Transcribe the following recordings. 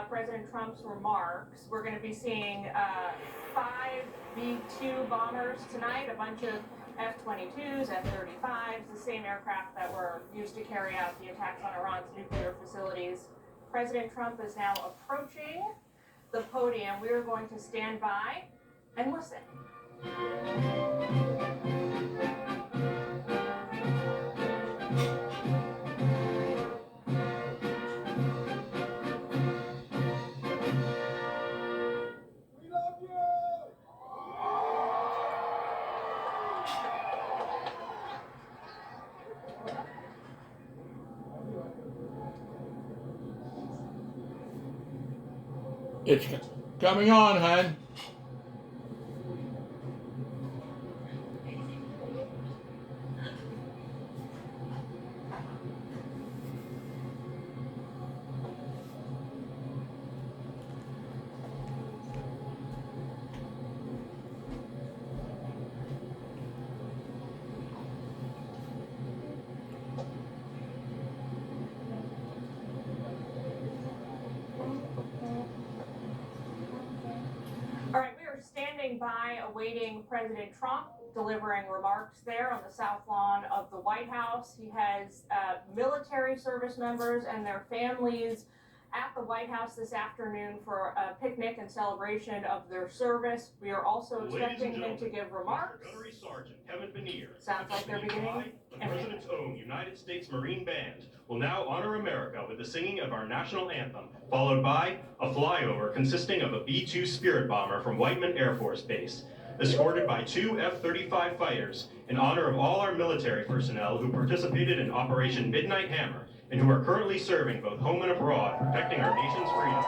President Trump's remarks. We're going to be seeing 5 B-2 bombers tonight, a bunch of F-22s, F-35s, the same aircraft that were used to carry out the attacks on Iran's nuclear facilities. President Trump is now approaching the podium. We are going to stand by and listen. It's coming on, hon. All right, we are standing by awaiting President Trump delivering remarks there on the South Lawn of the White House. He has military service members and their families at the White House this afternoon for a picnic and celebration of their service. We are also expecting him to give remarks. Gunnery Sergeant Kevin Benier. Sounds like they're beginning. The President's own United States Marine Band will now honor America with the singing of our national anthem, followed by a flyover consisting of a B-2 Spirit bomber from Whiteman Air Force Base, escorted by 2 F-35 fighters in honor of all our military personnel who participated in Operation Midnight Hammer and who are currently serving both home and abroad, protecting our nation's freedom.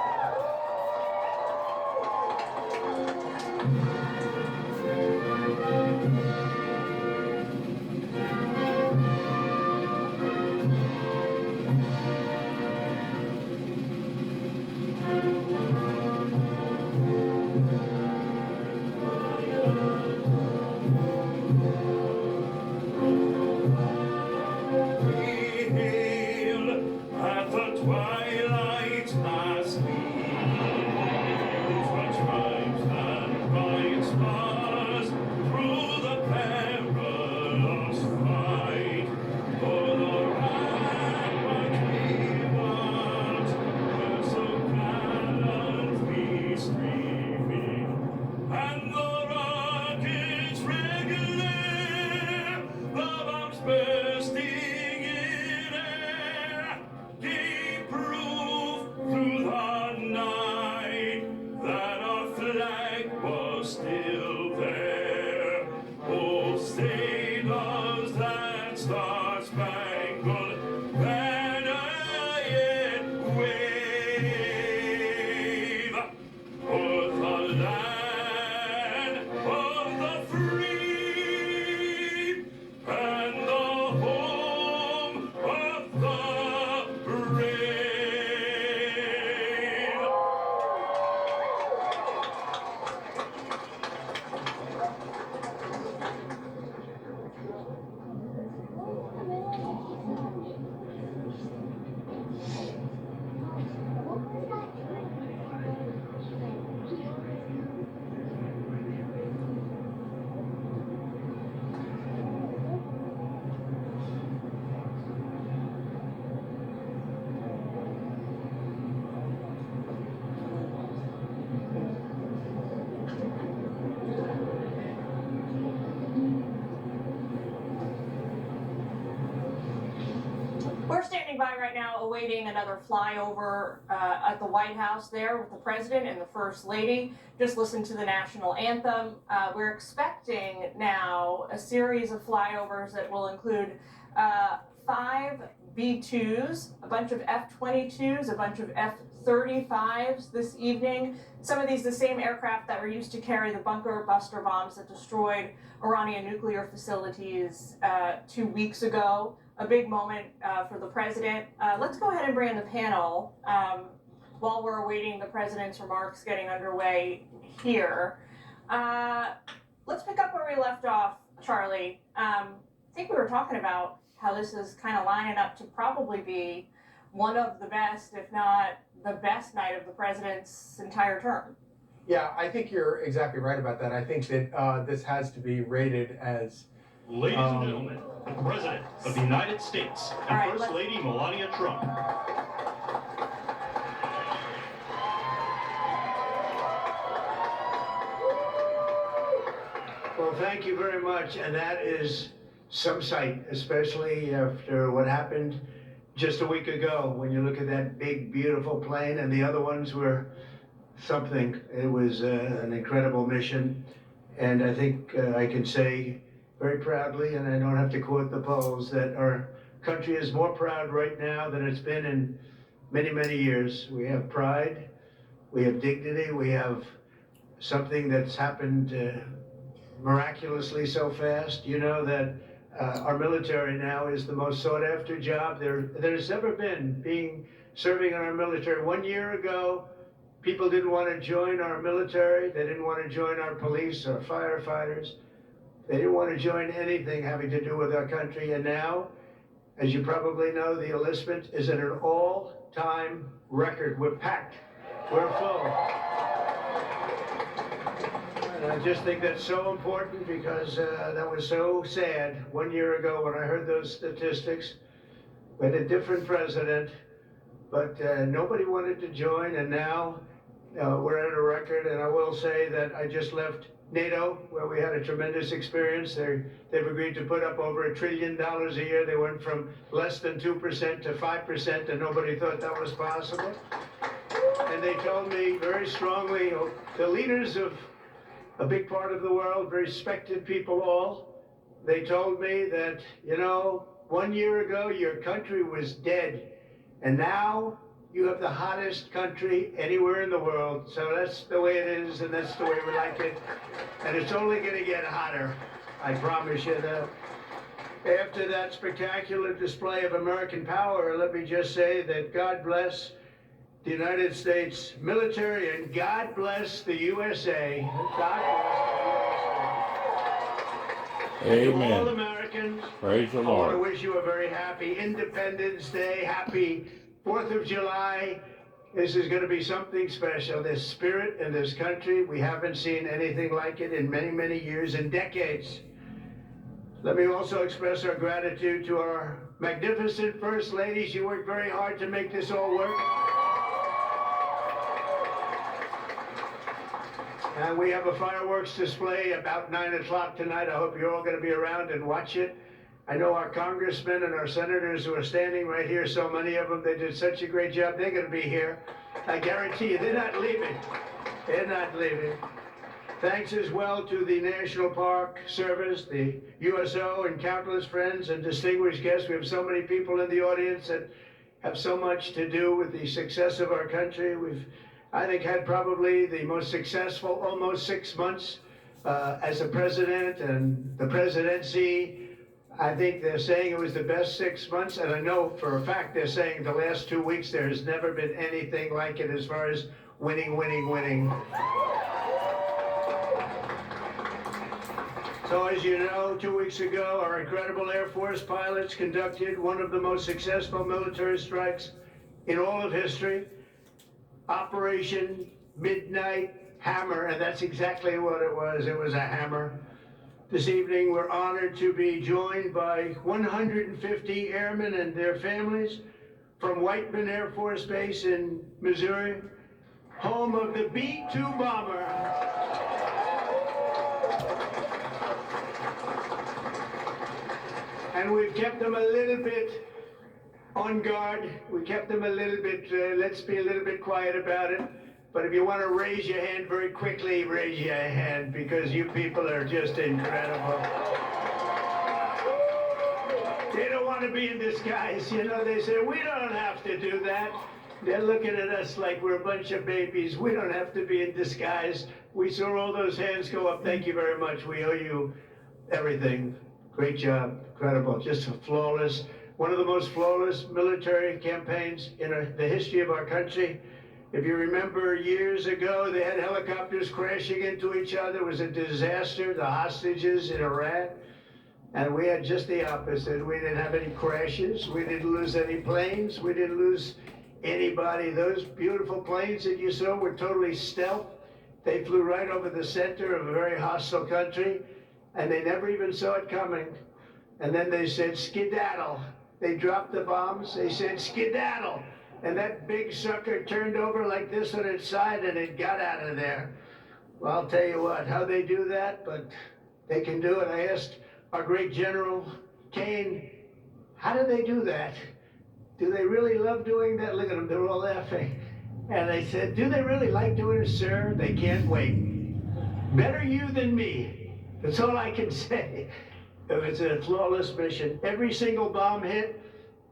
We're standing by right now awaiting another flyover at the White House there with the President and the First Lady. Just listen to the national anthem. We're expecting now a series of flyovers that will include 5 B-2s, a bunch of F-22s, a bunch of F-35s this evening. Some of these the same aircraft that were used to carry the bunker buster bombs that destroyed Iranian nuclear facilities 2 weeks ago. A big moment for the president. Let's go ahead and bring in the panel while we're awaiting the president's remarks getting underway here. Let's pick up where we left off, Charlie. I think we were talking about how this is kind of lining up to probably be one of the best, if not the best night of the president's entire term. Yeah, I think you're exactly right about that. I think that this has to be rated as. Ladies and gentlemen, the President of the United States and All right, First Lady Melania Trump. Well, thank you very much, and that is some sight, especially after what happened just a week ago. When you look at that big, beautiful plane, and the other ones were something. It was an incredible mission, and I think I can say very proudly, and I don't have to quote the polls, that our country is more proud right now than it's been in many, many years. We have pride, we have dignity, we have something that's happened miraculously so fast. You know that our military now is the most sought after job there's ever been, serving in our military. 1 year ago, people didn't want to join our military, they didn't want to join our police or firefighters. They didn't want to join anything having to do with our country, and now, as you probably know, the enlistment is at an all-time record. We're packed, we're full. And I just think that's so important because that was so sad 1 year ago when I heard those statistics. We had a different president, but nobody wanted to join, and now we're at a record. And I will say that I just left NATO, where we had a tremendous experience. They've agreed to put up over $1 trillion a year. They went from less than 2% to 5%, and nobody thought that was possible. And they told me very strongly, the leaders of a big part of the world, very respected people all, they told me that, 1 year ago your country was dead, and now you have the hottest country anywhere in the world. So that's the way it is, and that's the way we like it. And it's only going to get hotter, I promise you that. After that spectacular display of American power, let me just say that God bless the United States military, and God bless the USA. God bless the USA. Amen. To all Americans, Praise the I want to Lord. wish you a very happy Independence Day, happy 4th of July. This is going to be something special. This spirit in this country, we haven't seen anything like it in many, many years and decades. Let me also express our gratitude to our magnificent First Lady. She worked very hard to make this all work. And we have a fireworks display about 9 o'clock tonight. I hope you're all going to be around and watch it. I know our congressmen and our senators who are standing right here, so many of them, they did such a great job. They're going to be here. I guarantee you, they're not leaving. They're not leaving. Thanks as well to the National Park Service, the USO, and countless friends and distinguished guests. We have so many people in the audience that have so much to do with the success of our country. We've, I think, had probably the most successful almost 6 months as a president and the presidency. I think they're saying it was the best 6 months, and I know for a fact they're saying the last 2 weeks there has never been anything like it as far as winning. So as you know, 2 weeks ago, our incredible Air Force pilots conducted one of the most successful military strikes in all of history, Operation Midnight Hammer, and that's exactly what it was. It was a hammer. This evening, we're honored to be joined by 150 airmen and their families from Whiteman Air Force Base in Missouri, home of the B-2 bomber. And we've kept them a little bit on guard. We kept them a little bit, let's be a little bit quiet about it. But if you want to raise your hand very quickly, raise your hand, because you people are just incredible. They don't want to be in disguise. They say, we don't have to do that. They're looking at us like we're a bunch of babies. We don't have to be in disguise. We saw all those hands go up. Thank you very much. We owe you everything. Great job. Incredible. Just flawless. One of the most flawless military campaigns in the history of our country. If you remember years ago, they had helicopters crashing into each other. It was a disaster. The hostages in Iran. And we had just the opposite. We didn't have any crashes. We didn't lose any planes. We didn't lose anybody. Those beautiful planes that you saw were totally stealth. They flew right over the center of a very hostile country, and they never even saw it coming. And then they said, skedaddle. They dropped the bombs. They said, skedaddle. And that big sucker turned over like this on its side, and it got out of there. Well, I'll tell you what, how they do that, but they can do it. I asked our great General Kane, how do they do that? Do they really love doing that? Look at them, they're all laughing. And I said, do they really like doing it, sir? They can't wait. Better you than me. That's all I can say. It was a flawless mission. Every single bomb hit,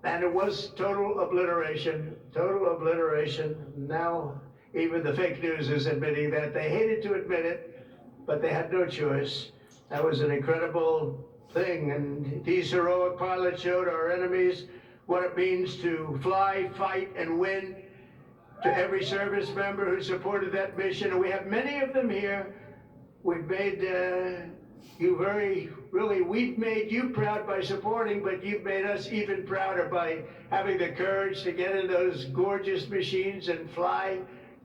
and it was total obliteration. Total obliteration. Now, even the fake news is admitting that. They hated to admit it, but they had no choice. That was an incredible thing, and these heroic pilots showed our enemies what it means to fly, fight, and win. To every service member who supported that mission, and we have many of them here. We've made we've made you proud by supporting, but you've made us even prouder by having the courage to get in those gorgeous machines and fly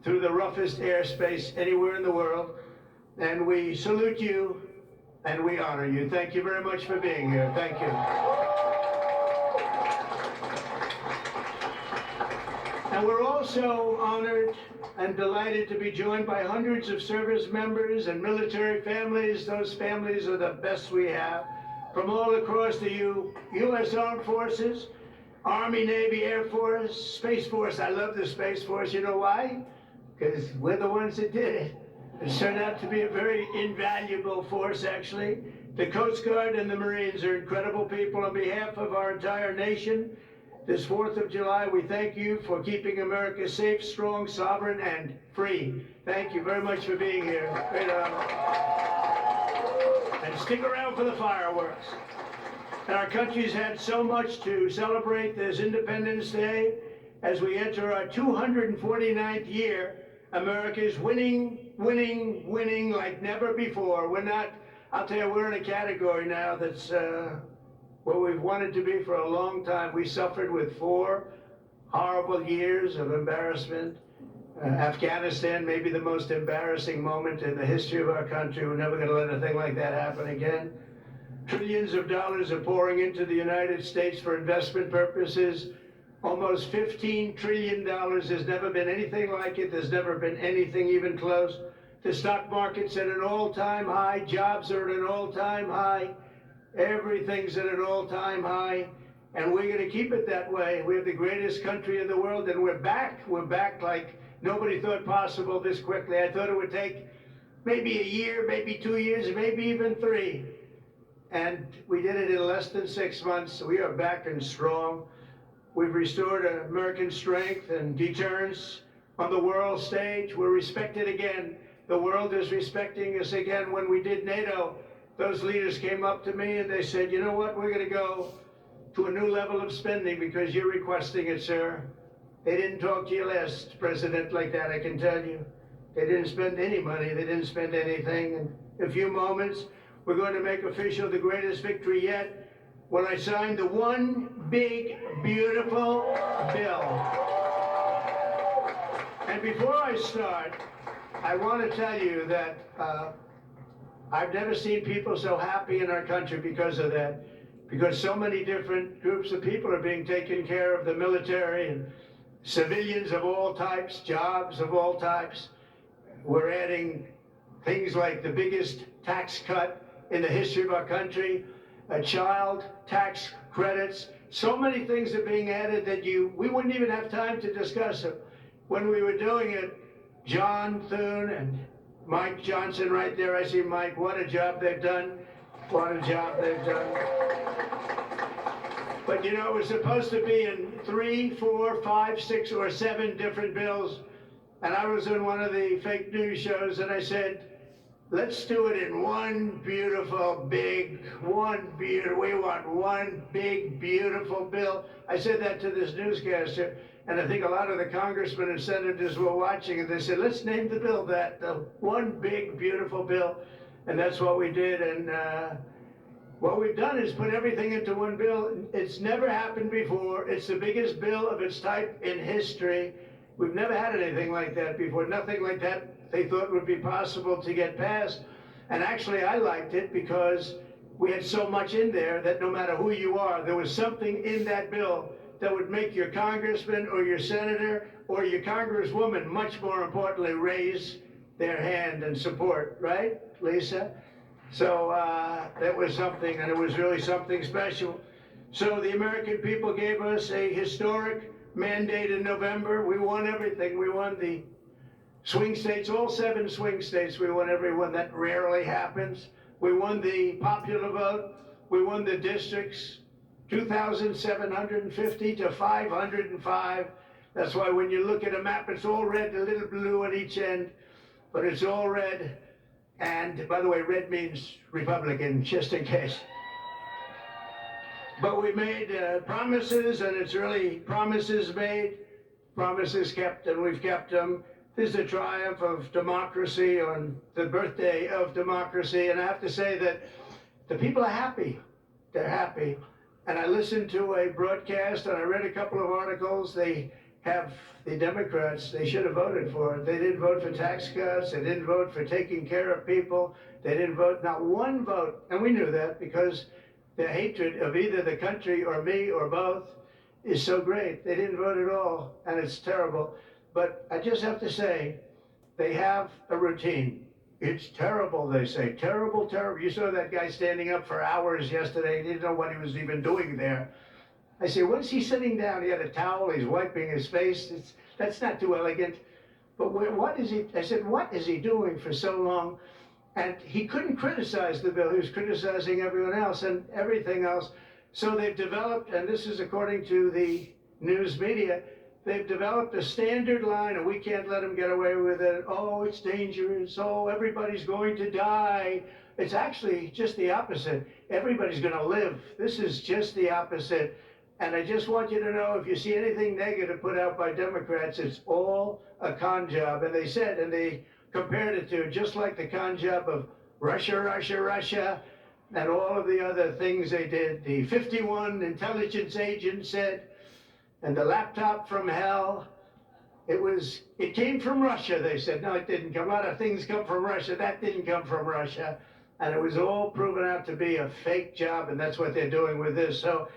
through the roughest airspace anywhere in the world. And we salute you, and we honor you. Thank you very much for being here. Thank you. And we're also honored and delighted to be joined by hundreds of service members and military families. Those families are the best we have, from all across the U.S. Armed Forces, Army, Navy, Air Force, Space Force. I love the Space Force. You know why? Because we're the ones that did it. It turned out to be a very invaluable force, actually. The Coast Guard and the Marines are incredible people. On behalf of our entire nation, this 4th of July, we thank you for keeping America safe, strong, sovereign, and free. Thank you very much for being here. Great honor. And stick around for the fireworks. And our country's had so much to celebrate this Independence Day. As we enter our 249th year, America is winning, winning, winning like never before. We're not, I'll tell you, we're in a category now that's where we've wanted to be for a long time. We suffered with 4 horrible years of embarrassment. Afghanistan may be the most embarrassing moment in the history of our country. We're never going to let a thing like that happen again. Trillions of dollars are pouring into the United States for investment purposes. Almost $15 trillion. There's never been anything like it. There's never been anything even close. The stock market's at an all-time high. Jobs are at an all-time high. Everything's at an all-time high, and we're going to keep it that way. We have the greatest country in the world, and we're back. We're back like nobody thought possible this quickly. I thought it would take maybe a year, maybe 2 years, maybe even 3. And we did it in less than 6 months. We are back and strong. We've restored American strength and deterrence on the world stage. We're respected again. The world is respecting us again. When we did NATO, those leaders came up to me and they said, you know what, we're going to go to a new level of spending because you're requesting it, sir. They didn't talk to you last president like that, I can tell you. They didn't spend any money. They didn't spend anything. In a few moments, we're going to make official the greatest victory yet when I signed the one big, beautiful bill. And before I start, I want to tell you that I've never seen people so happy in our country because of that. Because so many different groups of people are being taken care of, the military and civilians of all types, jobs of all types. We're adding things like the biggest tax cut in the history of our country, child tax credits. So many things are being added that we wouldn't even have time to discuss them. When we were doing it, John Thune and Mike Johnson right there, I see Mike, what a job they've done. What a job they've done. But you know, it was supposed to be in 3, 4, 5, 6, or 7 different bills. And I was in one of the fake news shows and I said, let's do it in one beautiful big, we want one big beautiful bill. I said that to this newscaster, and I think a lot of the congressmen and senators were watching, and they said, let's name the bill that, the one big beautiful bill. And that's what we did, and What we've done is put everything into one bill. It's never happened before. It's the biggest bill of its type in history. We've never had anything like that before. Nothing like that they thought would be possible to get passed. And actually, I liked it because we had so much in there that no matter who you are, there was something in that bill that would make your congressman or your senator or your congresswoman, much more importantly, raise their hand and support, right, Lisa? So that was something, and it was really something special. So the American people gave us a historic mandate in November. We won everything. We won the swing states, all 7 swing states. We won every one. That rarely happens. We won the popular vote. We won the districts, 2,750 to 505. That's why when you look at a map, it's all red, a little blue on each end, but it's all red. And by the way, red means Republican, just in case. But we made promises, and it's really promises made, promises kept, and we've kept them. This is a triumph of democracy on the birthday of democracy, and I have to say that the people are happy. They're happy. And I listened to a broadcast, and I read a couple of articles. They have the Democrats, they should have voted for it. They didn't vote for tax cuts. They didn't vote for taking care of people. They didn't vote, not one vote. And we knew that because their hatred of either the country or me or both is so great. They didn't vote at all, and it's terrible. But I just have to say, they have a routine. It's terrible, they say. Terrible, terrible. You saw that guy standing up for hours yesterday. He didn't know what he was even doing there. I said, what is he sitting down? He had a towel. He's wiping his face. That's not too elegant. But what is he? I said, what is he doing for so long? And he couldn't criticize the bill. He was criticizing everyone else and everything else. So they've developed, and this is according to the news media, they've developed a standard line, and we can't let them get away with it. Oh, it's dangerous. Oh, everybody's going to die. It's actually just the opposite. Everybody's going to live. This is just the opposite. And I just want you to know, if you see anything negative put out by Democrats, it's all a con job. And they said, and they compared it to just like the con job of Russia, Russia, Russia, and all of the other things they did. The 51 intelligence agents said, and the laptop from hell, it came from Russia, they said. No, it didn't come. A lot of things come from Russia. That didn't come from Russia. And it was all proven out to be a fake job, and that's what they're doing with this. So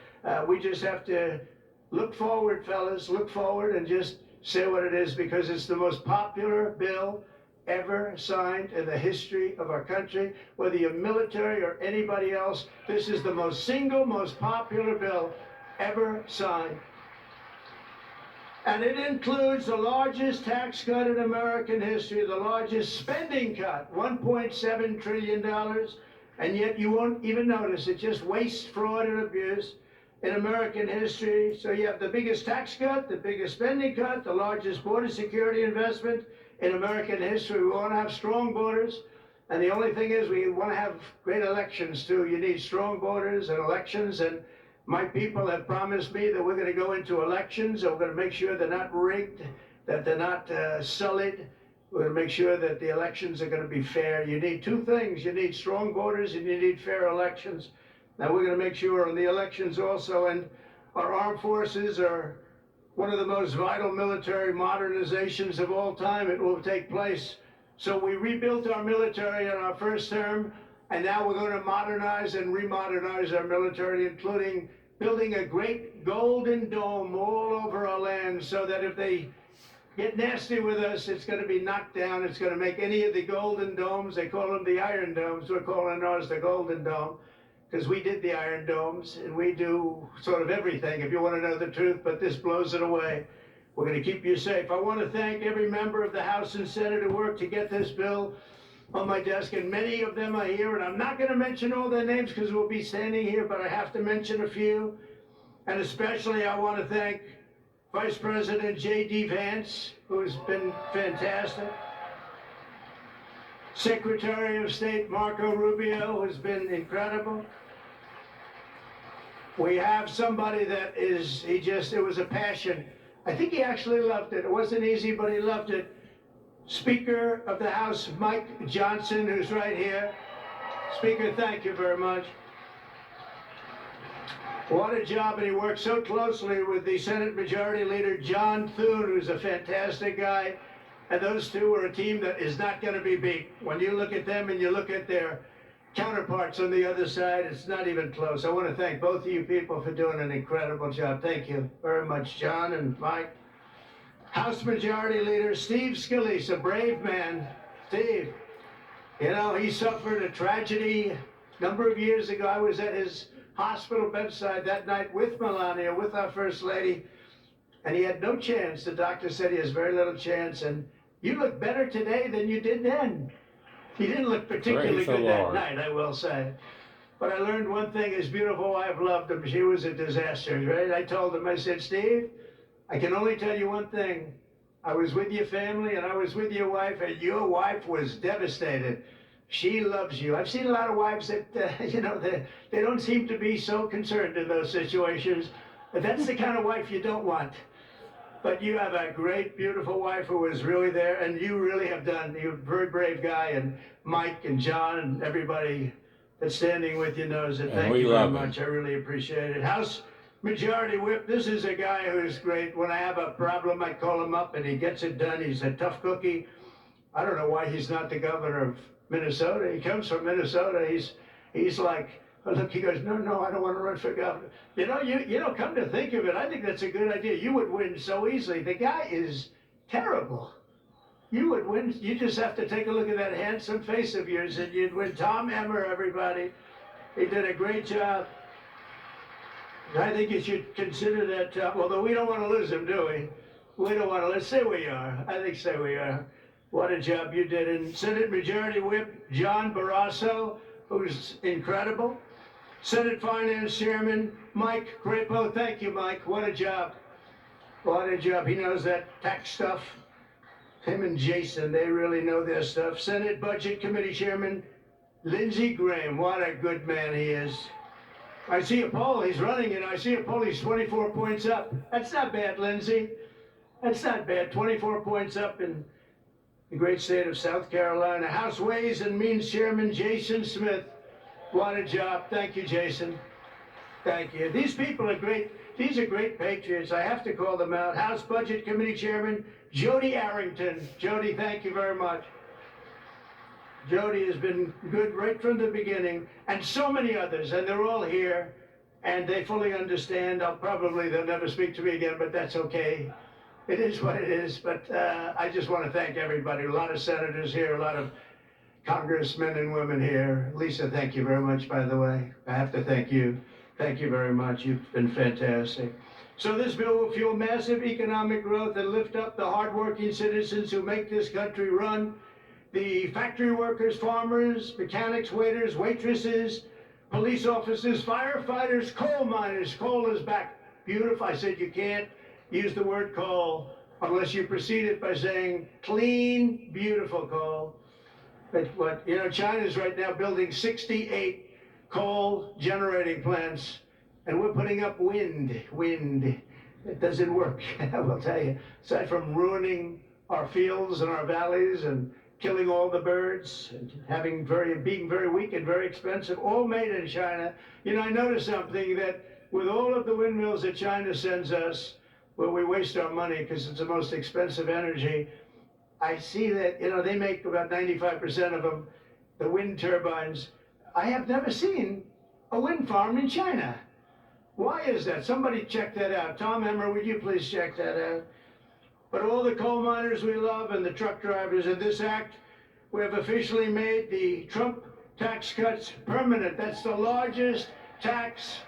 we just have to look forward, fellas, look forward and just say what it is, because it's the most popular bill ever signed in the history of our country. Whether you're military or anybody else, this is the most popular bill ever signed. And it includes the largest tax cut in American history, the largest spending cut, $1.7 trillion, and yet you won't even notice it. Just waste, fraud, and abuse in American history. So you have the biggest tax cut, the biggest spending cut, the largest border security investment in American history. We want to have strong borders, and the only thing is we want to have great elections too. You need strong borders and elections, and my people have promised me that we're going to go into elections, and we're going to make sure they're not rigged, that they're not sullied. We're going to make sure that the elections are going to be fair. You need 2 things. You need strong borders, and you need fair elections. Now we're going to make sure on the elections also, and our armed forces are one of the most vital military modernizations of all time. It will take place. So we rebuilt our military in our first term, and now we're going to modernize and remodernize our military, including building a great golden dome all over our land, so that if they get nasty with us, it's going to be knocked down. It's going to make any of the golden domes, they call them the iron domes, we're calling ours the golden dome, because we did the iron domes, and we do sort of everything, if you want to know the truth, but this blows it away. We're going to keep you safe. I want to thank every member of the House and Senate who worked to get this bill on my desk, and many of them are here, and I'm not going to mention all their names because we'll be standing here, but I have to mention a few. And especially I want to thank Vice President J.D. Vance, who's been fantastic. Secretary of State Marco Rubio, who's been incredible. We have somebody that it was a passion. I think he actually loved it. It wasn't easy, but he loved it. Speaker of the House, Mike Johnson, who's right here. Speaker, thank you very much. What a job, and he worked so closely with the Senate Majority Leader John Thune, who's a fantastic guy. And those two are a team that is not going to be beat. When you look at them and you look at their counterparts on the other side, it's not even close. I want to thank both of you people for doing an incredible job. Thank you very much, John and Mike. House Majority Leader Steve Scalise, a brave man. Steve, you know, he suffered a tragedy a number of years ago. I was at his hospital bedside that night with Melania, with our First Lady, and he had no chance. The doctor said he has very little chance, and you look better today than you did then. He didn't look particularly good that night, I will say. But I learned one thing, his beautiful wife loved him. She was a disaster, right? I told him, I said, Steve, I can only tell you one thing. I was with your family and I was with your wife, and your wife was devastated. She loves you. I've seen a lot of wives that, you know, they don't seem to be so concerned in those situations. But that's the kind of wife you don't want. But you have a great, beautiful wife who was really there, and you really have done. You're a very brave guy, and Mike and John and everybody that's standing with you knows it. Thank you very much. I really appreciate it. House Majority Whip, this is a guy who is great. When I have a problem, I call him up, and he gets it done. He's a tough cookie. I don't know why he's not the governor of Minnesota. He comes from Minnesota. He's like, oh, look, he goes, no, I don't want to run for governor. You know, come to think of it, I think that's a good idea. You would win so easily. The guy is terrible. You would win. You just have to take a look at that handsome face of yours, and you'd win. Tom Emmer, everybody. He did a great job. I think you should consider that, although we don't want to lose him, do we? We don't want to. Let's say we are. I think say we are. What a job you did. And Senate Majority Whip John Barrasso, who's incredible. Senate Finance Chairman Mike Crapo. Thank you, Mike. What a job. What a job. He knows that tax stuff. Him and Jason, they really know their stuff. Senate Budget Committee Chairman Lindsey Graham. What a good man he is. I see a poll. He's running, and I see a poll. He's 24 points up. That's not bad, Lindsey. That's not bad. 24 points up in the great state of South Carolina. House Ways and Means Chairman Jason Smith. What a job. Thank you, Jason. Thank you. These people are great. These are great patriots. I have to call them out. House Budget Committee Chairman Jody Arrington. Jody, thank you very much. Jody has been good right from the beginning, and so many others, and they're all here, and they fully understand. They'll never speak to me again, but that's okay. It is what it is, but I just want to thank everybody. A lot of senators here, a lot of congressmen and women here. Lisa, thank you very much, by the way. I have to thank you. Thank you very much. You've been fantastic. So this bill will fuel massive economic growth and lift up the hardworking citizens who make this country run. The factory workers, farmers, mechanics, waiters, waitresses, police officers, firefighters, coal miners. Coal is back. Beautiful. I said you can't use the word coal unless you precede it by saying clean, beautiful coal. But you know, China's right now building 68 coal generating plants, and we're putting up wind. It doesn't work, I will tell you. Aside from ruining our fields and our valleys and killing all the birds and being very weak and very expensive, all made in China. You know, I noticed something, that with all of the windmills that China sends us, where we waste our money because it's the most expensive energy, I see that, you know, they make about 95% of them, the wind turbines. I have never seen a wind farm in China. Why is that? Somebody check that out. Tom Emmer, would you please check that out? But all the coal miners we love and the truck drivers, in this act, we have officially made the Trump tax cuts permanent. That's the largest tax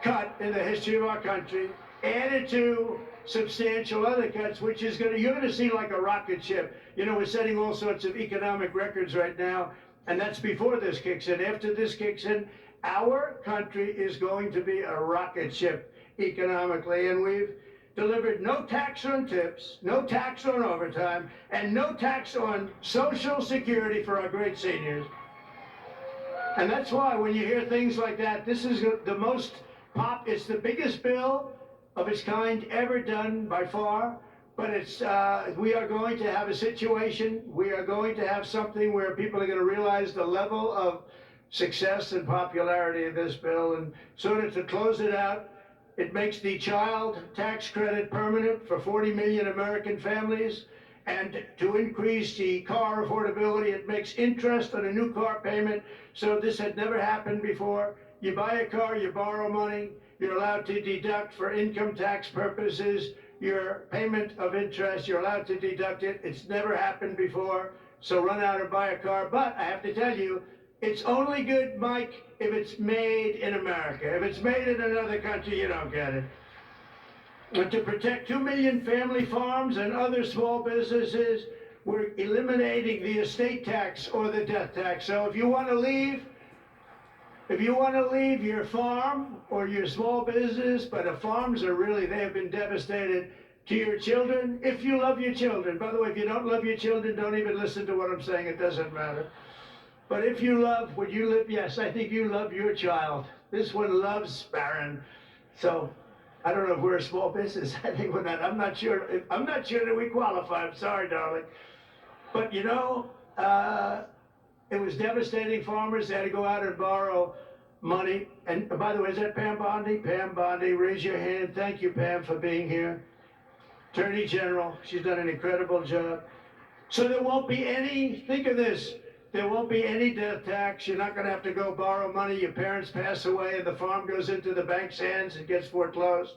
cut in the history of our country, added to substantial other cuts, which is you're gonna see like a rocket ship. You know, we're setting all sorts of economic records right now, and that's before this kicks in. After this kicks in, our country is going to be a rocket ship economically, and we've delivered no tax on tips, no tax on overtime, and no tax on Social Security for our great seniors. And that's why when you hear things like that, this is the most it's the biggest bill of its kind ever done by far, but we are going to have a situation, we are going to have something where people are going to realize the level of success and popularity of this bill. And sort of to close it out, it makes the child tax credit permanent for 40 million American families. And to increase the car affordability, it makes interest on a new car payment. So this had never happened before. You buy a car, you borrow money, you're allowed to deduct for income tax purposes your payment of interest, you're allowed to deduct it. It's never happened before. So run out and buy a car. But I have to tell you, it's only good, Mike, if it's made in America. If it's made in another country, you don't get it. And to protect 2 million family farms and other small businesses, we're eliminating the estate tax or the death tax. So if you want to leave your farm or your small business, but the farms are really, they have been devastated, to your children, if you love your children. By the way, if you don't love your children, don't even listen to what I'm saying, it doesn't matter. But if you love, would you live? Yes, I think you love your child. This one loves Barron. So I don't know if we're a small business. I think we're not. I'm not sure that we qualify. I'm sorry, darling. But you know, it was devastating farmers. They had to go out and borrow money. And by the way, is that Pam Bondi? Pam Bondi, raise your hand. Thank you, Pam, for being here. Attorney General, she's done an incredible job. So there won't be any, think of this, there won't be any death tax. You're not going to have to go borrow money. Your parents pass away and the farm goes into the bank's hands and gets foreclosed.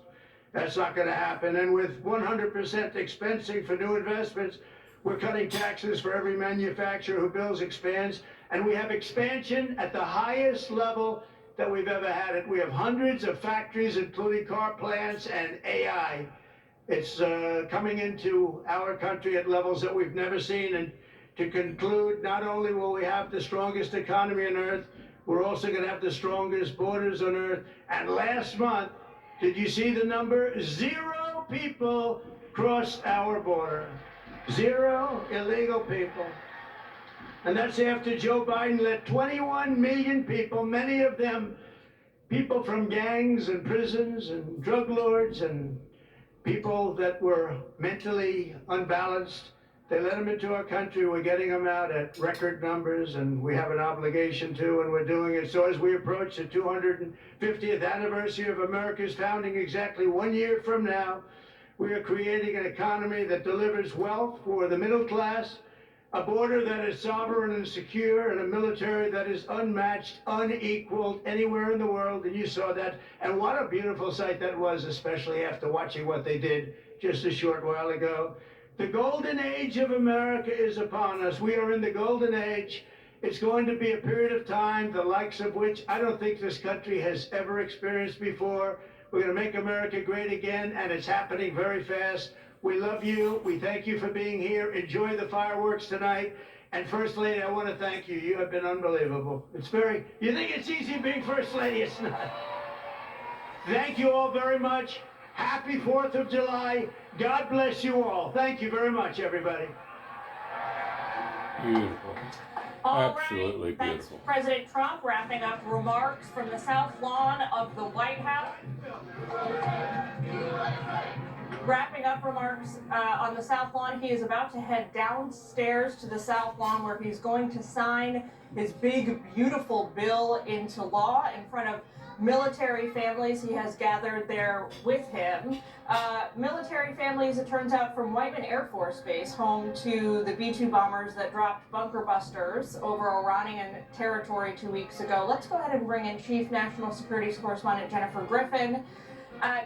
That's not going to happen. And with 100% expensing for new investments, we're cutting taxes for every manufacturer who builds, expands. And we have expansion at the highest level that we've ever had it. We have hundreds of factories, including car plants and AI. It's coming into our country at levels that we've never seen. And to conclude, not only will we have the strongest economy on earth, we're also going to have the strongest borders on earth. And last month, did you see the number? 0 people crossed our border. 0 illegal people. And that's after Joe Biden let 21 million people, many of them people from gangs and prisons and drug lords and people that were mentally unbalanced, they let them into our country. We're getting them out at record numbers, and we have an obligation to, and we're doing it. So as we approach the 250th anniversary of America's founding exactly 1 year from now, we are creating an economy that delivers wealth for the middle class, a border that is sovereign and secure, and a military that is unmatched, unequaled anywhere in the world. And you saw that. And what a beautiful sight that was, especially after watching what they did just a short while ago. The golden age of America is upon us. We are in the golden age. It's going to be a period of time, the likes of which I don't think this country has ever experienced before. We're going to make America great again, and it's happening very fast. We love you. We thank you for being here. Enjoy the fireworks tonight. And First Lady, I want to thank you. You have been unbelievable. You think it's easy being First Lady? It's not. Thank you all very much. Happy 4th of July. God bless you all. Thank you very much, everybody. Beautiful. All Absolutely right, that's beautiful. President Trump wrapping up remarks from the South Lawn of the White House. Wrapping up remarks on the South Lawn, he is about to head downstairs to the South Lawn where he's going to sign his big, beautiful bill into law in front of military families he has gathered there with him. Military families, it turns out, from Whiteman Air Force Base, home to the B-2 bombers that dropped bunker busters over Iranian territory 2 weeks ago. Let's go ahead and bring in Chief National Security Correspondent Jennifer Griffin.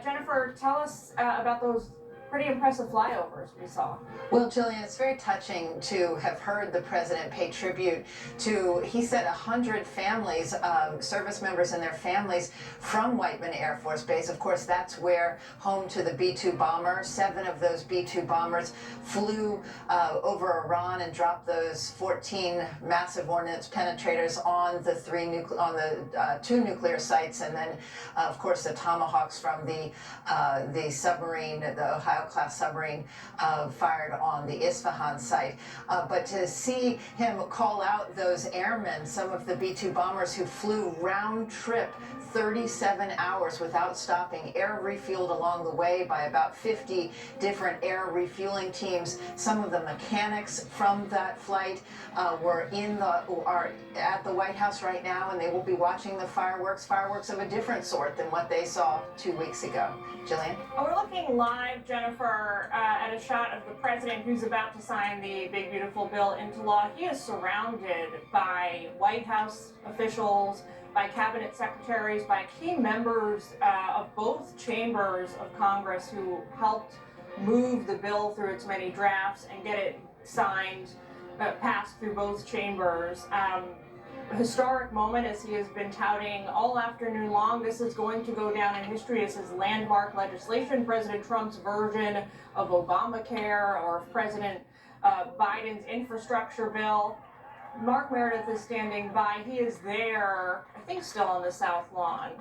Jennifer, tell us about those pretty impressive flyovers we saw. Well, Jillian, it's very touching to have heard the president pay tribute to, he said, 100 families, service members and their families from Whiteman Air Force Base. Of course, that's where home to the B-2 bomber. 7 of those B-2 bombers flew over Iran and dropped those 14 massive ordnance penetrators on the 2 nuclear sites, and then, of course, the Tomahawks from the submarine, the Ohio Nile-class submarine fired on the Isfahan site. But to see him call out those airmen, some of the B-2 bombers who flew round trip 37 hours without stopping, air refueled along the way by about 50 different air refueling teams. Some of the mechanics from that flight are at the White House right now, and they will be watching the fireworks of a different sort than what they saw 2 weeks ago. Jillian? We're looking live, Jennifer, at a shot of the president who's about to sign the big, beautiful bill into law. He is surrounded by White House officials, by cabinet secretaries, by key members of both chambers of Congress who helped move the bill through its many drafts and get it signed, passed through both chambers. A historic moment, as he has been touting all afternoon long. This is going to go down in history as his landmark legislation, President Trump's version of Obamacare, or President Biden's infrastructure bill. Mark Meredith is standing by. He is there, I think, still on the South Lawn.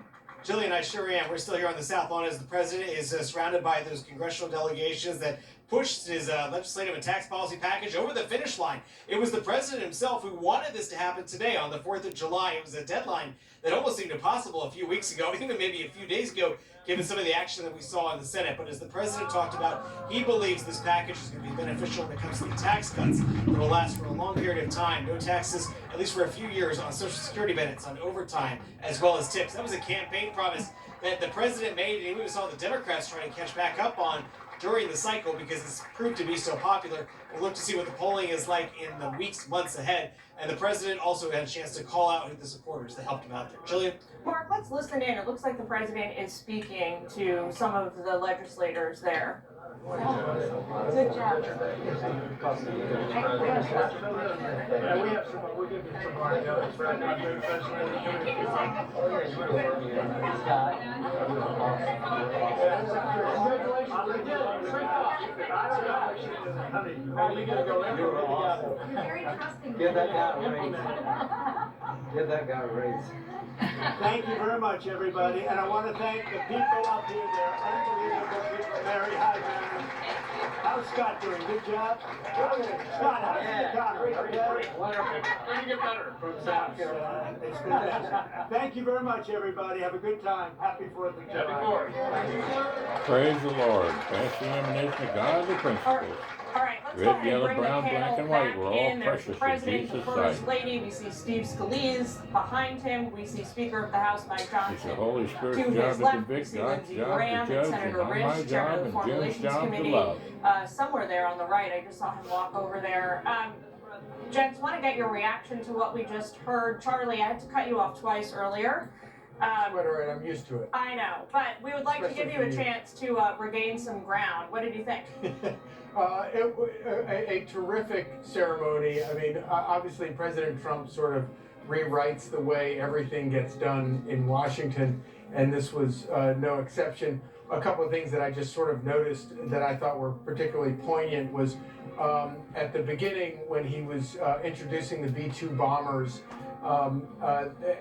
Jillian, I sure am. We're still here on the South Lawn as the president is surrounded by those congressional delegations that pushed his legislative and tax policy package over the finish line. It was the president himself who wanted this to happen today on the 4th of July. It was a deadline that almost seemed impossible a few weeks ago, even maybe a few days ago, given some of the action that we saw in the Senate. But as the president talked about, he believes this package is going to be beneficial when it comes to the tax cuts that will last for a long period of time. No taxes, at least for a few years, on Social Security benefits, on overtime, as well as tips. That was a campaign promise that the president made, and we saw the Democrats trying to catch back up on during the cycle because it's proved to be so popular. We'll look to see what the polling is like in the weeks, months ahead. And the president also had a chance to call out who the supporters that helped him out there. Jillian? Mark, let's listen in. It looks like the president is speaking to some of the legislators there. Good job. Give that guy a raise. Give that guy a raise. Thank you very much, everybody, and I want to thank the people up here. They're unbelievable people. Mary, hi, Mary. How's Scott doing? Good job? Scott, how's the economy? Okay? Wonderful. Pretty get better from South Carolina. It's fantastic. Thank you very much, everybody. Have a good time. Happy 4th of July. Praise the Lord. That's the emanation of God, the principles. All right, let's go Red, ahead and yellow, bring brown, the black, panel and white. back We're all in. There's precious the in president, the Jesus' first sight. lady. We see Steve Scalise behind him. We see Speaker of the House Mike It's Johnson the Holy Spirit's to job his to left. We convict, see God's Lindsey job Graham to and judge, Senator and my Risch, job chairman of the and Foreign Jim's Relations job to Committee. love. Somewhere there on the right. I just saw him walk over there. Gents, want to get your reaction to what we just heard. Charlie, I had to cut you off twice earlier. Quite all right, I'm used to it. I know, but we would like to give you a Especially for you. chance to regain some ground. What did you think? A terrific ceremony. I mean, obviously President Trump sort of rewrites the way everything gets done in Washington, and this was no exception. A couple of things that I just sort of noticed that I thought were particularly poignant was at the beginning when he was introducing the B-2 bombers,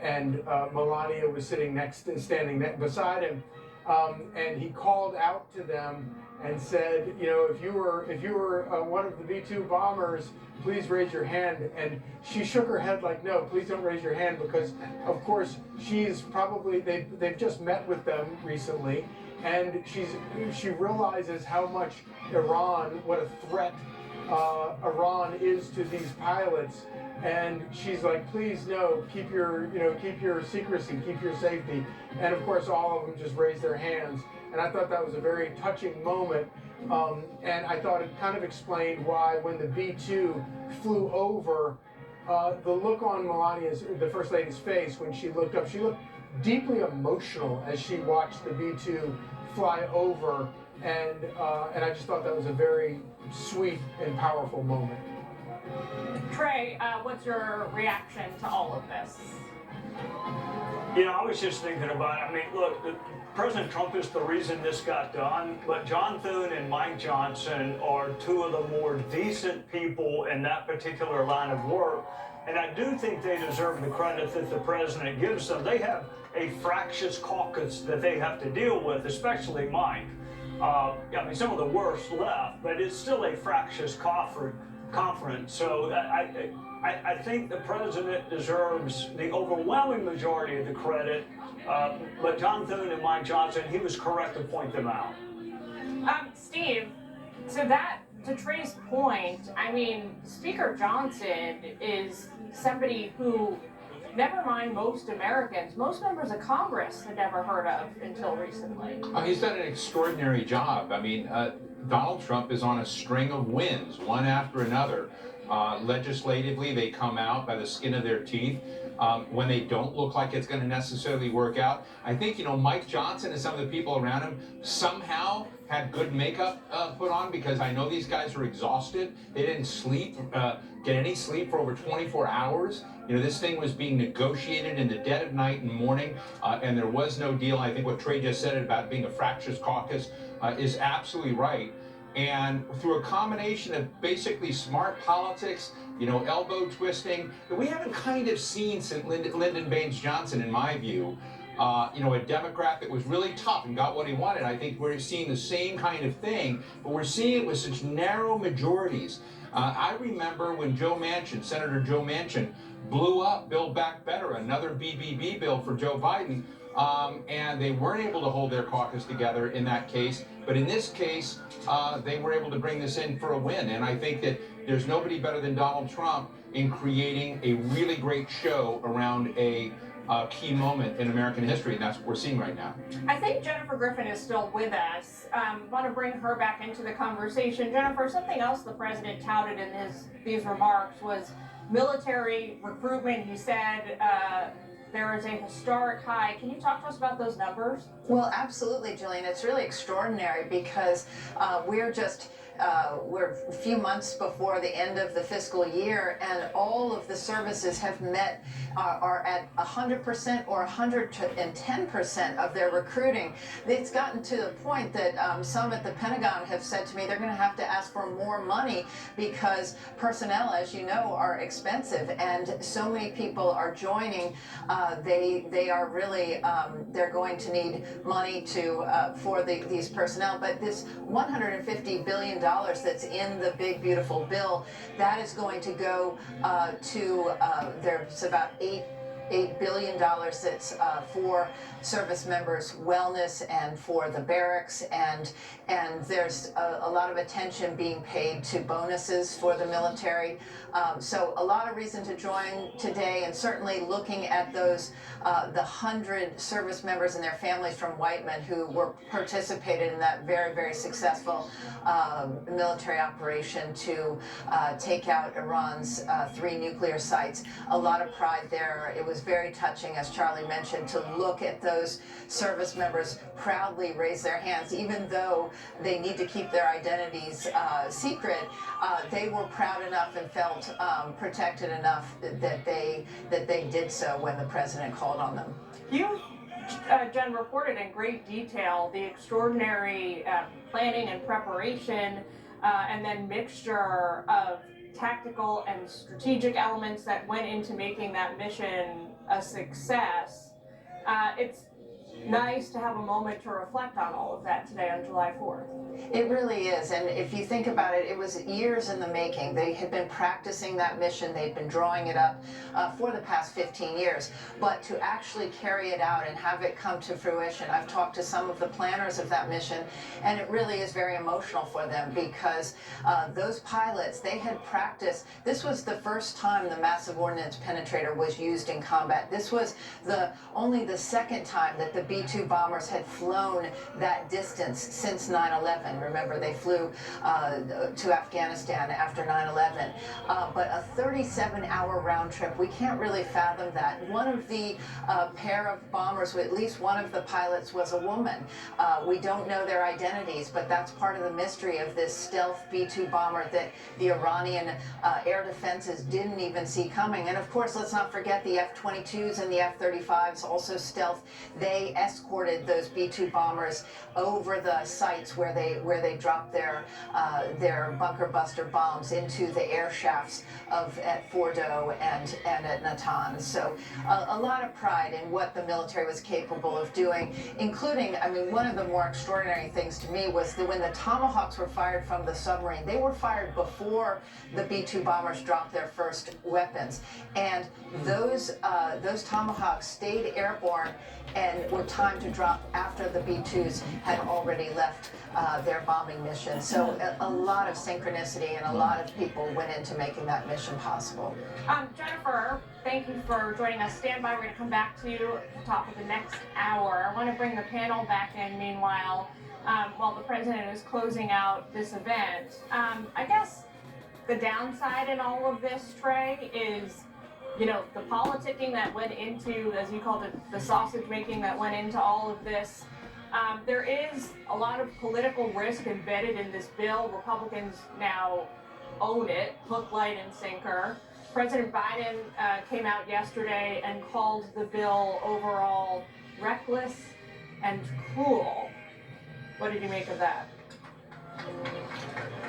and Melania was standing beside him, and he called out to them and said, you know, if you were one of the B-2 bombers, please raise your hand. And she shook her head like, no, please don't raise your hand, because of course she's probably they've just met with them recently, and she realizes how much what a threat Iran is to these pilots. And she's like, please, no, keep your secrecy, keep your safety. And of course, all of them just raised their hands. And I thought that was a very touching moment. And I thought it kind of explained why when the B-2 flew over, the look on the First Lady's face when she looked up, she looked deeply emotional as she watched the B-2 fly over. And I just thought that was a very sweet and powerful moment. Trey, what's your reaction to all of this? You know, I was just thinking about it. I mean, look, President Trump is the reason this got done, but John Thune and Mike Johnson are two of the more decent people in that particular line of work. And I do think they deserve the credit that the president gives them. They have a fractious caucus that they have to deal with, especially Mike. I mean, some of the worst left, but it's still a fractious conference. So I think the president deserves the overwhelming majority of the credit, but John Thune and Mike Johnson, he was correct to point them out. Steve, to Trey's point, I mean, Speaker Johnson is somebody who, never mind most Americans, most members of Congress had never heard of until recently. He's done an extraordinary job. I mean, Donald Trump is on a string of wins, one after another. Legislatively, they come out by the skin of their teeth. When they don't look like it's going to necessarily work out. I think, Mike Johnson and some of the people around him somehow had good makeup put on, because I know these guys are exhausted. They didn't sleep, get any sleep for over 24 hours. This thing was being negotiated in the dead of night and morning, and there was no deal. I think what Trey just said about being a fractious caucus is absolutely right. And through a combination of basically smart politics, elbow twisting, that we haven't kind of seen since Lyndon Baines Johnson, in my view. A Democrat that was really tough and got what he wanted. I think we're seeing the same kind of thing, but we're seeing it with such narrow majorities. I remember when Senator Joe Manchin, blew up Build Back Better, another BBB bill for Joe Biden, and they weren't able to hold their caucus together in that case. But in this case, they were able to bring this in for a win. And I think that there's nobody better than Donald Trump in creating a really great show around a key moment in American history, and that's what we're seeing right now. I think Jennifer Griffin is still with us. Want to bring her back into the conversation. Jennifer, something else the president touted in these remarks was military recruitment. He said there is a historic high. Can you talk to us about those numbers? Well, absolutely, Jillian. It's really extraordinary because we're a few months before the end of the fiscal year, and all of the services have met, are at 100% or 110% of their recruiting. It's gotten to the point that some at the Pentagon have said to me they're going to have to ask for more money because personnel, as you know, are expensive, and so many people are joining. They are really they're going to need money for these personnel. But this $150 billion that's in the big beautiful bill, that is going to go there's about $8 billion that's for service members' wellness and for the barracks, and there's a lot of attention being paid to bonuses for the military. So a lot of reason to join today, and certainly looking at those the 100 service members and their families from Whiteman who were participated in that very, very successful military operation to take out Iran's 3 nuclear sites. A lot of pride there. It was very touching, as Charlie mentioned, to look at those service members proudly raise their hands, even though they need to keep their identities secret. They were proud enough and felt protected enough that they did so when the president called on them. You, Jen, reported in great detail the extraordinary planning and preparation, and then mixture of tactical and strategic elements that went into making that mission a success. It's nice to have a moment to reflect on all of that today on July 4th. It really is, and if you think about it, it was years in the making. They had been practicing that mission, they'd been drawing it up for the past 15 years, but to actually carry it out and have it come to fruition, I've talked to some of the planners of that mission, and it really is very emotional for them because those pilots, they had practiced. This was the first time the massive ordnance penetrator was used in combat. This was only the second time that the B-2 bombers had flown that distance since 9/11. Remember, they flew to Afghanistan after 9/11. But a 37-hour round trip, we can't really fathom that. One of the pair of bombers, at least one of the pilots, was a woman. We don't know their identities, but that's part of the mystery of this stealth B-2 bomber that the Iranian air defenses didn't even see coming. And of course, let's not forget the F-22s and the F-35s, also stealth. They escorted those B-2 bombers over the sites where they dropped their bunker buster bombs into the air shafts at Fordo and at Natanz. So a lot of pride in what the military was capable of doing, including, I mean, one of the more extraordinary things to me was that when the Tomahawks were fired from the submarine, they were fired before the B-2 bombers dropped their first weapons. And those Tomahawks stayed airborne and were timed to drop after the B-2s had already left their bombing mission. So a lot of synchronicity and a lot of people went into making that mission possible. Jennifer, thank you for joining us. Stand by, we're going to come back to you at the top of the next hour. I want to bring the panel back in meanwhile, while the president is closing out this event. I guess the downside in all of this, Trey, is, you know, the politicking that went into, as you called it, the sausage making that went into all of this. There is a lot of political risk embedded in this bill. Republicans now own it, hook, line, and sinker. President Biden came out yesterday and called the bill overall reckless and cruel. What did you make of that?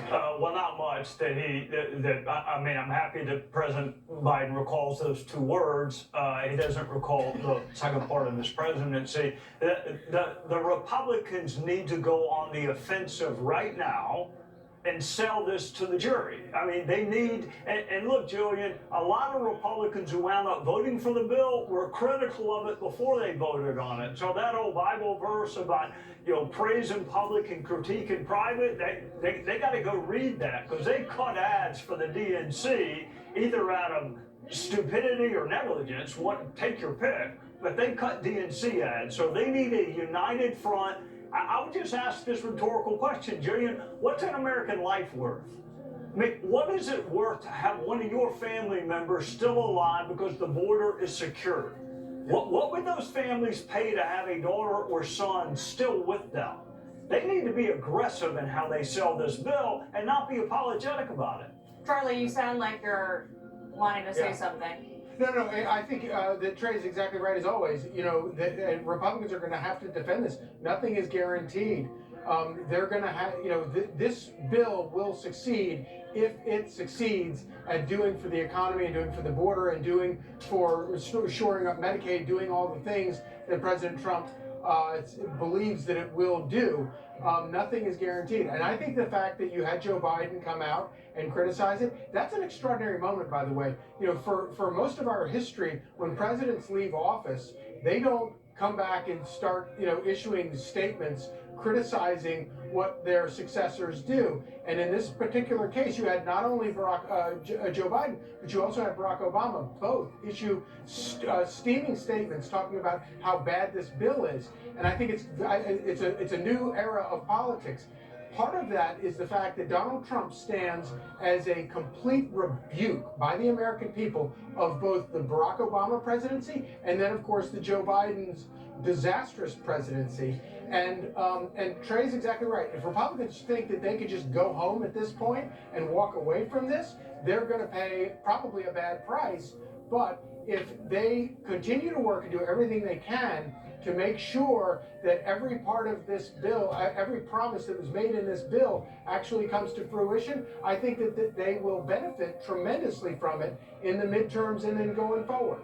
Well, not much. I mean, I'm happy that President Biden recalls those two words. He doesn't recall the second part of his presidency. The Republicans need to go on the offensive right now and sell this to the jury. I mean, they need, and look, Julian, a lot of Republicans who wound up voting for the bill were critical of it before they voted on it. So that old Bible verse about, you know, praise in public and critique in private, they got to go read that, because they cut ads for the DNC either out of stupidity or negligence, take your pick, but they cut DNC ads. So they need a united front. I would just ask this rhetorical question, Julian, what's an American life worth? I mean, what is it worth to have one of your family members still alive because the border is secured? What would those families pay to have a daughter or son still with them? They need to be aggressive in how they sell this bill and not be apologetic about it. Charlie, you sound like you're wanting to say something. No, I think that Trey is exactly right as always. You know, Republicans are going to have to defend this. Nothing is guaranteed. They're going to have, you know, this bill will succeed if it succeeds at doing for the economy and doing for the border and doing for shoring up Medicaid, doing all the things that President Trump believes that it will do. Nothing is guaranteed. And I think the fact that you had Joe Biden come out and criticize it, that's an extraordinary moment, by the way. You know, for most of our history, when presidents leave office, they don't come back and start, you know, issuing statements criticizing what their successors do. And in this particular case, you had not only Joe Biden, but you also had Barack Obama, both issue steaming statements talking about how bad this bill is. And I think it's a new era of politics. Part of that is the fact that Donald Trump stands as a complete rebuke by the American people of both the Barack Obama presidency and then, of course, the Joe Biden's disastrous presidency. And Trey's exactly right. If Republicans think that they could just go home at this point and walk away from this, they're going to pay probably a bad price. But if they continue to work and do everything they can to make sure that every part of this bill, every promise that was made in this bill actually comes to fruition, I think that they will benefit tremendously from it in the midterms and then going forward.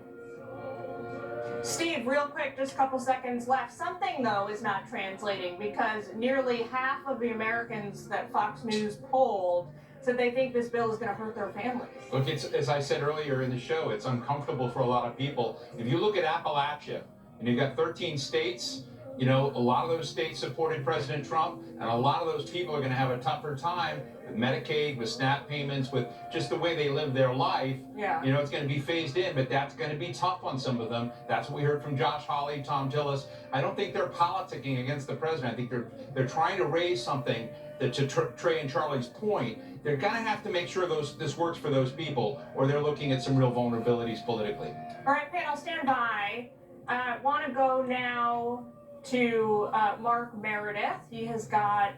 Steve, real quick, just a couple seconds left. Something, though, is not translating because nearly half of the Americans that Fox News polled said they think this bill is going to hurt their families. Look, it's, as I said earlier in the show, it's uncomfortable for a lot of people. If you look at Appalachia, and you've got 13 states, you know, a lot of those states supported President Trump, and a lot of those people are going to have a tougher time with Medicaid, with SNAP payments, with just the way they live their life. Yeah. You know, it's going to be phased in, but that's going to be tough on some of them. That's what we heard from Josh Hawley, Tom Tillis. I don't think they're politicking against the president. I think they're trying to raise something that, to Trey and Charlie's point, they're going to have to make sure this works for those people, or they're looking at some real vulnerabilities politically. All right, panel, stand by. I want to go now to Mark Meredith. He has got,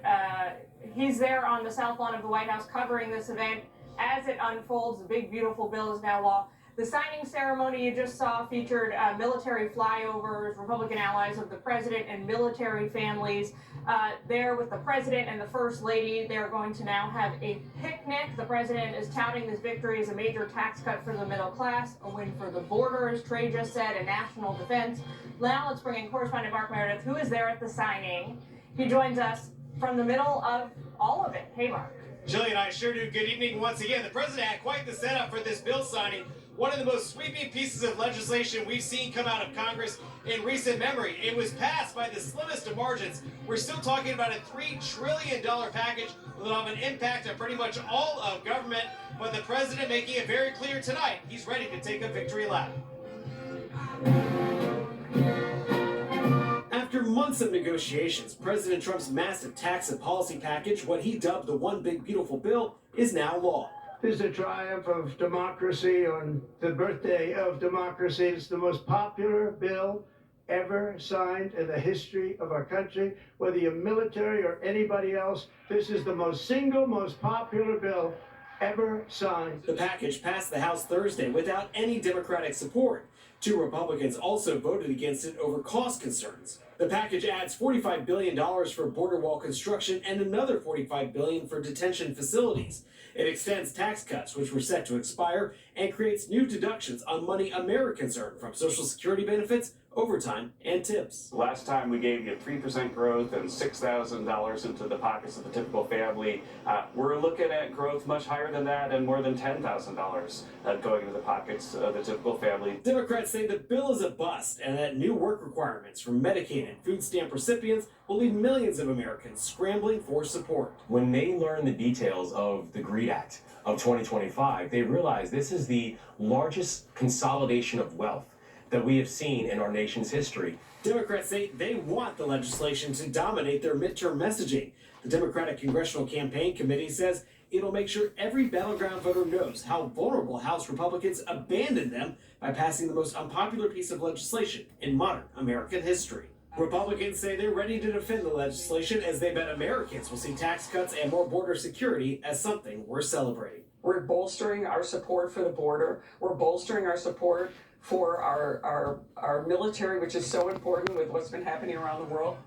he's there on the south lawn of the White House covering this event as it unfolds. The big, beautiful bill is now law. The signing ceremony you just saw featured military flyovers, Republican allies of the president, and military families there with the president and the first lady. They're going to now have a picnic. The president is touting this victory as a major tax cut for the middle class, a win for the border, as Trey just said, and national defense. Now let's bring in correspondent Mark Meredith, who is there at the signing. He joins us from the middle of all of it. Hey, Mark. Jillian, I sure do. Good evening once again. The president had quite the setup for this bill signing. One of the most sweeping pieces of legislation we've seen come out of Congress in recent memory. It was passed by the slimmest of margins. We're still talking about a $3 trillion package that will have an impact on pretty much all of government, but the president making it very clear tonight he's ready to take a victory lap. After months of negotiations, President Trump's massive tax and policy package, what he dubbed the One Big Beautiful Bill, is now law. This is a triumph of democracy on the birthday of democracy. It's the most popular bill ever signed in the history of our country. Whether you're military or anybody else, this is the most popular bill ever signed. The package passed the House Thursday without any Democratic support. 2 Republicans also voted against it over cost concerns. The package adds $45 billion for border wall construction and another $45 billion for detention facilities. It extends tax cuts, which were set to expire, and creates new deductions on money Americans earn from Social Security benefits, overtime, and tips. Last time we gave you 3% growth and $6,000 into the pockets of the typical family. We're looking at growth much higher than that and more than $10,000 going into the pockets of the typical family. Democrats say the bill is a bust and that new work requirements for Medicaid and food stamp recipients will leave millions of Americans scrambling for support. When they learn the details of the GREED Act of 2025, they realize this is the largest consolidation of wealth that we have seen in our nation's history. Democrats say they want the legislation to dominate their midterm messaging. The Democratic Congressional Campaign Committee says it'll make sure every battleground voter knows how vulnerable House Republicans abandoned them by passing the most unpopular piece of legislation in modern American history. Republicans say they're ready to defend the legislation as they bet Americans will see tax cuts and more border security as something worth celebrating. We're bolstering our support for the border. We're bolstering our support for our military, which is so important with what's been happening around the world.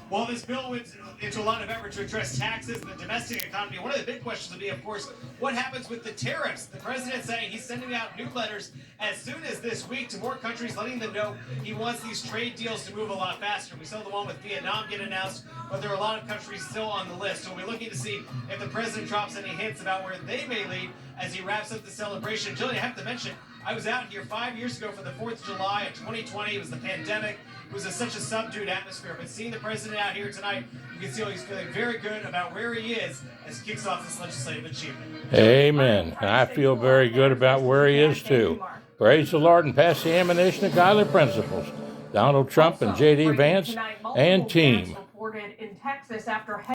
While this bill went into a lot of effort to address taxes and the domestic economy, one of the big questions will be, of course, what happens with the tariffs? The president saying he's sending out new letters as soon as this week to more countries, letting them know he wants these trade deals to move a lot faster. We saw the one with Vietnam get announced, but there are a lot of countries still on the list. So we're looking to see if the president drops any hints about where they may lead as he wraps up the celebration. Jillian, I have to mention, I was out here 5 years ago for the 4th of July of 2020. It was the pandemic. It was such a subdued atmosphere. But seeing the president out here tonight, you can see he's feeling very good about where he is as he kicks off this legislative achievement. Amen. And I feel very good about where he is, too. Praise the Lord and pass the ammunition of godly principles. Donald Trump and J.D. Vance and team. Reported in Texas after